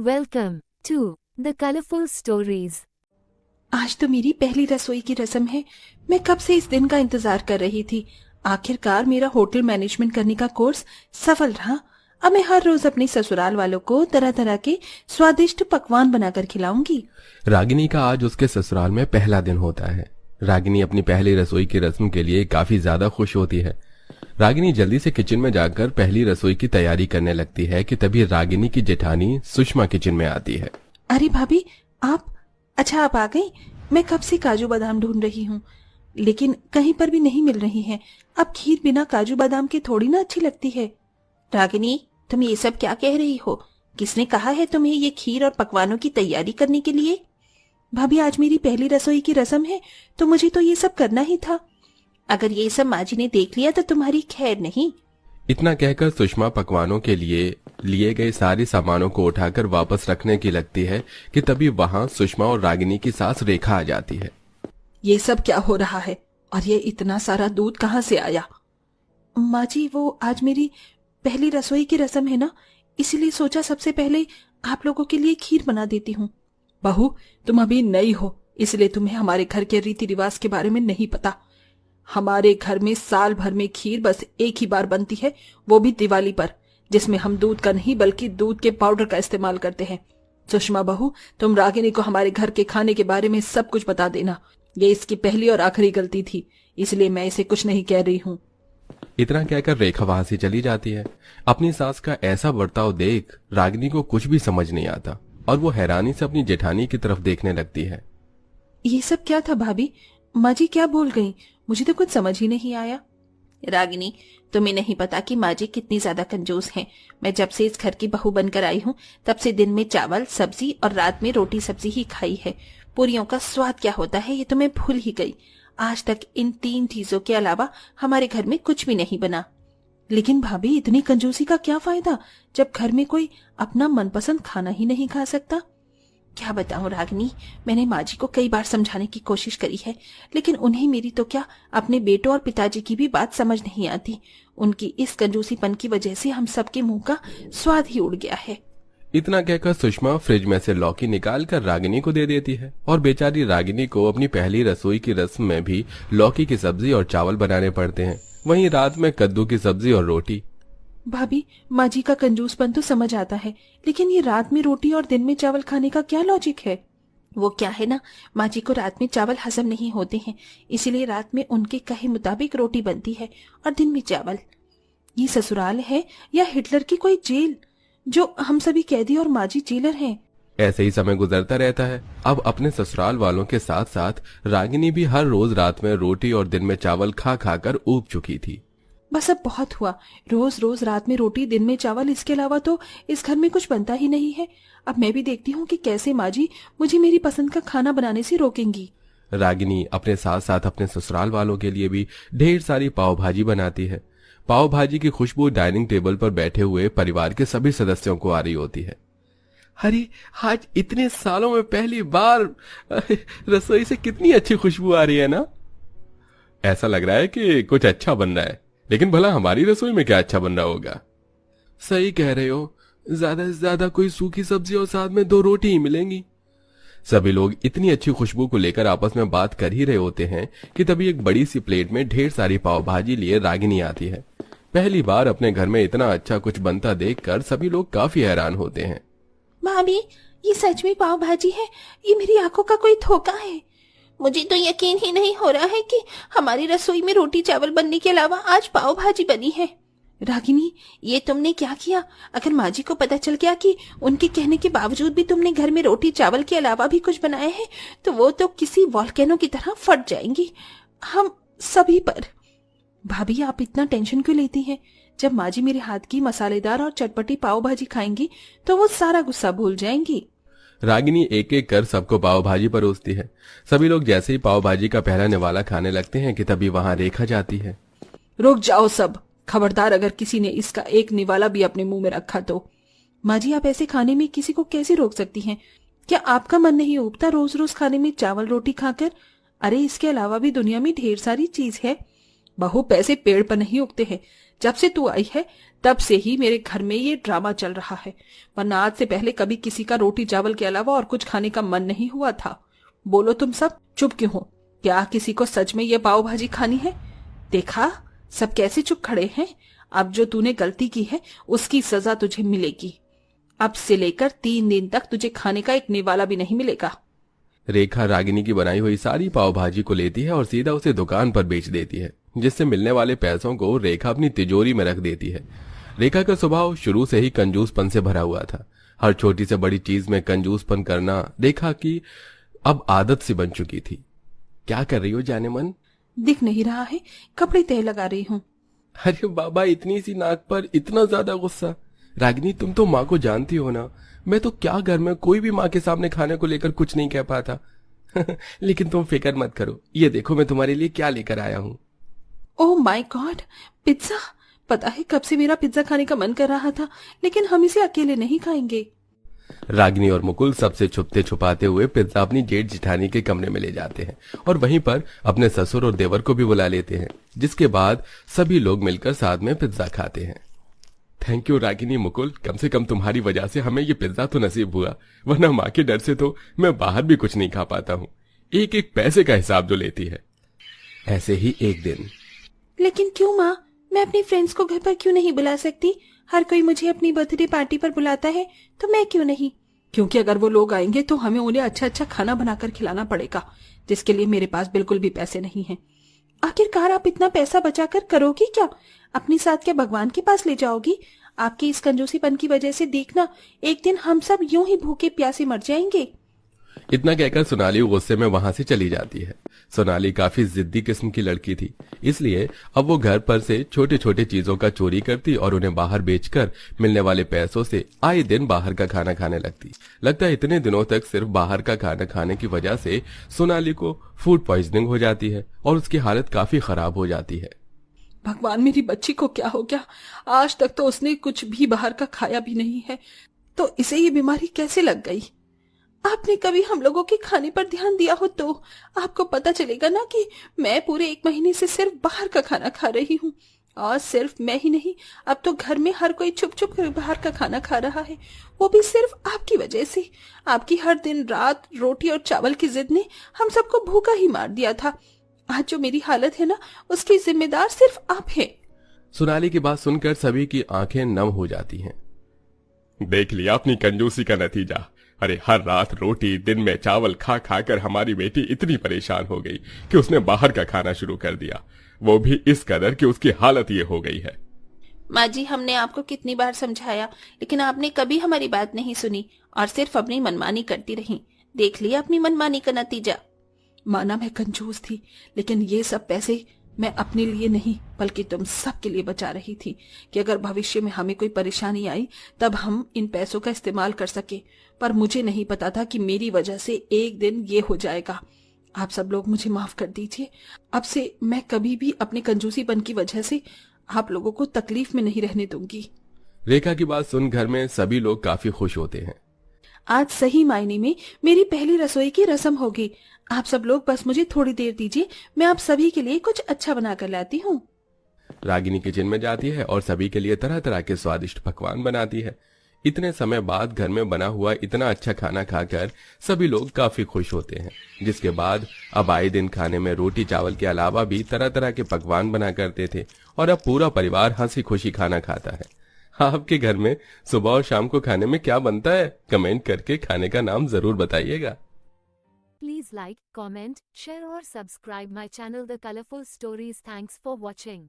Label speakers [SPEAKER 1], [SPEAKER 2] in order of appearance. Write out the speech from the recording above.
[SPEAKER 1] Welcome to the colorful stories.
[SPEAKER 2] आज तो मेरी पहली रसोई की रस्म है। मैं कब से इस दिन का इंतजार कर रही थी। आखिरकार मेरा होटल मैनेजमेंट करने का कोर्स सफल रहा। अब मैं हर रोज अपने ससुराल वालों को तरह तरह के स्वादिष्ट पकवान बनाकर खिलाऊंगी।
[SPEAKER 3] रागिनी का आज उसके ससुराल में पहला दिन होता है। रागिनी अपनी पहली रसोई की रस्म के लिए काफी ज्यादा खुश होती है। रागिनी जल्दी से किचन में जाकर पहली रसोई की तैयारी करने लगती है कि तभी रागिनी की जेठानी सुषमा किचन में आती है।
[SPEAKER 2] अरे भाभी, आप आ गई। मैं कब से काजू बादाम ढूंढ रही हूँ, लेकिन कहीं पर भी नहीं मिल रही हैं। अब खीर बिना काजू बादाम के थोड़ी ना अच्छी लगती है। रागिनी, तुम ये सब क्या कह रही हो? किसने कहा है तुम्हें ये खीर और पकवानों की तैयारी करने के लिए? भाभी, आज मेरी पहली रसोई की रस्म है तो मुझे तो ये सब करना ही था। अगर ये सब माँ जी ने देख लिया तो तुम्हारी खैर नहीं।
[SPEAKER 3] इतना कहकर सुषमा पकवानों के लिए गए सारे सामानों को उठाकर वापस रखने की लगती है कि तभी वहां सुषमा और रागिनी की सास रेखा आ जाती है।
[SPEAKER 2] ये सब क्या हो रहा है और ये इतना सारा दूध कहाँ से आया? माँ जी, वो आज मेरी पहली रसोई की रस्म है ना, इसीलिए सोचा सबसे पहले आप लोगों के लिए खीर बना देती हूँ। बहू, तुम अभी नई हो, इसलिए तुम्हें हमारे घर के रीति रिवाज के बारे में नहीं पता। हमारे घर में साल भर में खीर बस एक ही बार बनती है, वो भी दिवाली पर, जिसमें हम दूध का नहीं बल्कि दूध के पाउडर का इस्तेमाल करते हैं। सुषमा बहू, तुम रागिनी को हमारे घर के खाने के बारे में सब कुछ बता देना। ये इसकी पहली और आखिरी गलती थी, इसलिए मैं इसे कुछ नहीं कह रही हूँ।
[SPEAKER 3] इतना कहकर रेखा वहां से चली जाती है। अपनी सास का ऐसा बर्ताव देख रागिनी को कुछ भी समझ नहीं आता और वो हैरानी से अपनी जेठानी की तरफ देखने लगती है।
[SPEAKER 2] ये सब क्या था भाभी? माँ जी क्या बोल गई? मुझे तो कुछ समझ ही नहीं आया। रागिनी, तुम्हें नहीं पता कि माँ जी कितनी ज्यादा कंजूस हैं। मैं जब से इस घर की बहू बनकर आई हूँ तब से दिन में चावल सब्जी और रात में रोटी सब्जी ही खाई है। पूरियों का स्वाद क्या होता है ये तो मैं भूल ही गई। आज तक इन 3 चीजों के अलावा हमारे घर में कुछ भी नहीं बना। लेकिन भाभी, इतनी कंजूसी का क्या फायदा जब घर में कोई अपना मनपसंद खाना ही नहीं खा सकता? क्या बताऊं रागिनी, मैंने माँ जी को कई बार समझाने की कोशिश करी है, लेकिन उन्हें मेरी तो क्या, अपने बेटों और पिताजी की भी बात समझ नहीं आती। उनकी इस कंजूसीपन की वजह से हम सबके मुंह का स्वाद ही उड़ गया है।
[SPEAKER 3] इतना कहकर सुषमा फ्रिज में से लौकी निकाल कर रागिनी को दे देती है और बेचारी रागिनी को अपनी पहली रसोई की रस्म में भी लौकी की सब्जी और चावल बनाने पड़ते हैं, वहीं रात में कद्दू की सब्जी और रोटी।
[SPEAKER 2] भाभी, माँ जी का कंजूसपन तो समझ आता है, लेकिन ये रात में रोटी और दिन में चावल खाने का क्या लॉजिक है? वो क्या है ना, माँ जी को रात में चावल हजम नहीं होते हैं, इसीलिए रात में उनके कहे मुताबिक रोटी बनती है और दिन में चावल। ये ससुराल है या हिटलर की कोई जेल, जो हम सभी कैदी और माँ जी जेलर हैं?
[SPEAKER 3] ऐसे ही समय गुजरता रहता है। अब अपने ससुराल वालों के साथ साथ रागिनी भी हर रोज रात में रोटी और दिन में चावल खा खाकर ऊब चुकी थी।
[SPEAKER 2] बस अब बहुत हुआ। रोज रोज रात में रोटी दिन में चावल, इसके अलावा तो इस घर में कुछ बनता ही नहीं है। अब मैं भी देखती हूँ कि कैसे माँ जी मुझे मेरी पसंद का खाना बनाने से रोकेंगी।
[SPEAKER 3] रागिनी अपने साथ साथ अपने ससुराल वालों के लिए भी ढेर सारी पाव भाजी बनाती है। पाव भाजी की खुशबू डाइनिंग टेबल पर बैठे हुए परिवार के सभी सदस्यों को आ रही होती है। अरे, आज इतने सालों में पहली बार रसोई से कितनी अच्छी खुशबू आ रही है ना। ऐसा लग रहा है कि कुछ अच्छा बन रहा है, लेकिन भला हमारी रसोई में क्या अच्छा बन रहा होगा। सही कह रहे हो, ज्यादा से ज्यादा कोई सूखी सब्जी और साथ में 2 रोटी ही मिलेंगी। सभी लोग इतनी अच्छी खुशबू को लेकर आपस में बात कर ही रहे होते हैं कि तभी एक बड़ी सी प्लेट में ढेर सारी पाव भाजी लिए रागिनी आती है। पहली बार अपने घर में इतना अच्छा कुछ बनता देखकर सभी लोग काफी हैरान होते हैं।
[SPEAKER 2] भाभी, ये सच में पाव भाजी है? ये मेरी आंखों का कोई धोखा है? मुझे तो यकीन ही नहीं हो रहा है कि हमारी रसोई में रोटी चावल बनने के अलावा आज पाव भाजी बनी है। रागिनी, ये तुमने क्या किया? अगर माँ जी को पता चल गया कि उनके कहने के बावजूद भी तुमने घर में रोटी चावल के अलावा भी कुछ बनाया है, तो वो तो किसी वॉल्केनो की तरह फट जाएंगी, हम सभी पर। भाभी, आप इतना टेंशन क्यों लेती हैं? जब माँ जी मेरे हाथ की मसालेदार और चटपटी पाव भाजी खाएंगी तो वो सारा गुस्सा भूल जाएंगी।
[SPEAKER 3] रागिनी एक एक कर सबको पाव भाजी परोसती है। सभी लोग जैसे ही पाव भाजी का पहला निवाला खाने लगते हैं कि तभी वहां रेखा जाती है।
[SPEAKER 2] रुक जाओ सब, खबरदार अगर किसी ने इसका एक निवाला भी अपने मुंह में रखा तो। माँ जी, आप ऐसे खाने में किसी को कैसे रोक सकती हैं? क्या आपका मन नहीं उबता रोज रोज खाने में चावल रोटी खाकर? अरे, इसके अलावा भी दुनिया में ढेर सारी चीज है। बहू, पैसे पेड़ पर नहीं उगते हैं। जब से तू आई है तब से ही मेरे घर में ये ड्रामा चल रहा है, वरना आज से पहले कभी किसी का रोटी चावल के अलावा और कुछ खाने का मन नहीं हुआ था। बोलो तुम सब चुप क्यों हो? क्या किसी को सच में ये पाव भाजी खानी है? देखा सब कैसे चुप खड़े हैं। अब जो तूने गलती की है उसकी सजा तुझे मिलेगी। अब से लेकर 3 दिन तक तुझे खाने का एक निवाला भी नहीं मिलेगा।
[SPEAKER 3] रेखा रागिनी की बनाई हुई सारी पाव भाजी को लेती है और सीधा उसे दुकान पर बेच देती है, जिससे मिलने वाले पैसों को रेखा अपनी तिजोरी में रख देती है। रेखा का स्वभाव शुरू से ही कंजूसपन से भरा हुआ था। हर छोटी से बड़ी चीज में कंजूसपन करना रेखा की अब आदत सी बन चुकी थी। क्या कर रही हो जाने मन?
[SPEAKER 2] दिख नहीं रहा है, कपड़े तय लगा रही हूँ।
[SPEAKER 3] अरे बाबा, इतनी सी नाक पर इतना ज्यादा गुस्सा? रागिनी, तुम तो माँ को जानती हो ना। मैं तो क्या घर में कोई भी माँ के सामने खाने को लेकर कुछ नहीं कह पाता। लेकिन तुम फिक्र मत करो, ये देखो मैं तुम्हारे लिए क्या लेकर आया हूँ।
[SPEAKER 2] Oh my God, pizza! पता है कब से मेरा पिज्जा खाने का मन कर रहा था, लेकिन हम इसे अकेले नहीं खाएंगे।
[SPEAKER 3] रागिनी और मुकुल सबसे छुपते छुपाते हुए पिज्जा अपनी जेठ जिठानी के कमरे में ले जाते हैं और वहीं पर अपने ससुर और देवर को भी बुला लेते हैं, जिसके बाद सभी लोग मिलकर साथ में पिज्जा खाते हैं। थैंक यू रागिनी, मुकुल, कम से कम तुम्हारी वजह से हमें ये पिज्जा तो नसीब हुआ, वरना माँ के डर से तो मैं बाहर भी कुछ नहीं खा पाता हूँ। एक एक पैसे का हिसाब जो लेती है। ऐसे ही एक दिन।
[SPEAKER 2] लेकिन क्यों माँ, मैं अपनी फ्रेंड्स को घर पर क्यों नहीं बुला सकती? हर कोई मुझे अपनी बर्थडे पार्टी पर बुलाता है, तो मैं क्यों नहीं? क्योंकि अगर वो लोग आएंगे तो हमें उन्हें अच्छा अच्छा खाना बनाकर खिलाना पड़ेगा, जिसके लिए मेरे पास बिल्कुल भी पैसे नहीं हैं। आखिरकार आप इतना पैसा बचाकर करोगी क्या? अपने साथ क्या भगवान के पास ले जाओगी? आपकी इस कंजूसीपन की वजह से देखना, एक दिन हम सब यूं ही भूखे प्यासे मर जाएंगे।
[SPEAKER 3] इतना कहकर सोनाली गुस्से में वहां से चली जाती है। सोनाली काफी जिद्दी किस्म की लड़की थी, इसलिए अब वो घर पर से छोटे छोटे चीजों का चोरी करती और उन्हें बाहर बेचकर मिलने वाले पैसों से आए दिन बाहर का खाना खाने लगती। लगता है इतने दिनों तक सिर्फ बाहर का खाना खाने की वजह से सोनाली को फूड पॉइजनिंग हो जाती है और उसकी हालत काफी खराब हो जाती है।
[SPEAKER 2] भगवान, मेरी बच्ची को क्या हो गया? आज तक तो उसने कुछ भी बाहर का खाया भी नहीं है, तो इसे ये बीमारी कैसे लग गई? आपने कभी हम लोगों के खाने पर ध्यान दिया हो तो आपको पता चलेगा ना कि मैं पूरे 1 महीने से सिर्फ बाहर का खाना खा रही हूँ। और सिर्फ मैं ही नहीं, अब तो घर में हर कोई छुप छुप कर बाहर का खाना खा रहा है, वो भी सिर्फ आपकी वजह से। आपकी हर दिन रात रोटी और चावल की जिद ने हम सबको भूखा ही मार दिया था। आज जो मेरी हालत है ना, उसकी जिम्मेदार सिर्फ आप हैं।
[SPEAKER 3] सोनाली की बात सुनकर सभी की आंखें नम हो जाती हैं। देख लिया अपनी कंजूसी का नतीजा। अरे हर रात रोटी, दिन में चावल खा खा कर हमारी बेटी इतनी परेशान हो गई कि उसने बाहर का खाना शुरू कर दिया, वो भी इस कदर कि उसकी हालत ये हो गई है।
[SPEAKER 2] माँ जी, हमने आपको कितनी बार समझाया, लेकिन आपने कभी हमारी बात नहीं सुनी और सिर्फ अपनी मनमानी करती रही। देख लिया अपनी मनमानी का नतीजा। माना मैं कंजूस थी, लेकिन ये सब पैसे मैं अपने लिए नहीं बल्कि तुम सबके लिए बचा रही थी कि अगर भविष्य में हमें कोई परेशानी आई तब हम इन पैसों का इस्तेमाल कर सके। पर मुझे नहीं पता था कि मेरी वजह से एक दिन ये हो जाएगा। आप सब लोग मुझे माफ कर दीजिए। अब से मैं कभी भी अपने कंजूसीपन की वजह से आप लोगों को तकलीफ में नहीं रहने दूंगी।
[SPEAKER 3] रेखा की बात सुन घर में सभी लोग काफी खुश होते हैं।
[SPEAKER 2] आज सही मायने में मेरी पहली रसोई की रस्म होगी। आप सब लोग बस मुझे थोड़ी देर दीजिए, मैं आप सभी के लिए कुछ अच्छा बना कर लाती हूँ।
[SPEAKER 3] रागिनी किचन में जाती है और सभी के लिए तरह तरह के स्वादिष्ट पकवान बनाती है। इतने समय बाद घर में बना हुआ इतना अच्छा खाना खाकर सभी लोग काफी खुश होते हैं, जिसके बाद अब आए दिन खाने में रोटी चावल के अलावा भी तरह तरह के पकवान बना करते थे और अब पूरा परिवार हंसी खुशी खाना खाता है। आपके घर में सुबह और शाम को खाने में क्या बनता है? कमेंट करके खाने का नाम जरूर बताइएगा।
[SPEAKER 1] Please like, comment, share और subscribe my channel The Colorful Stories. Thanks for watching.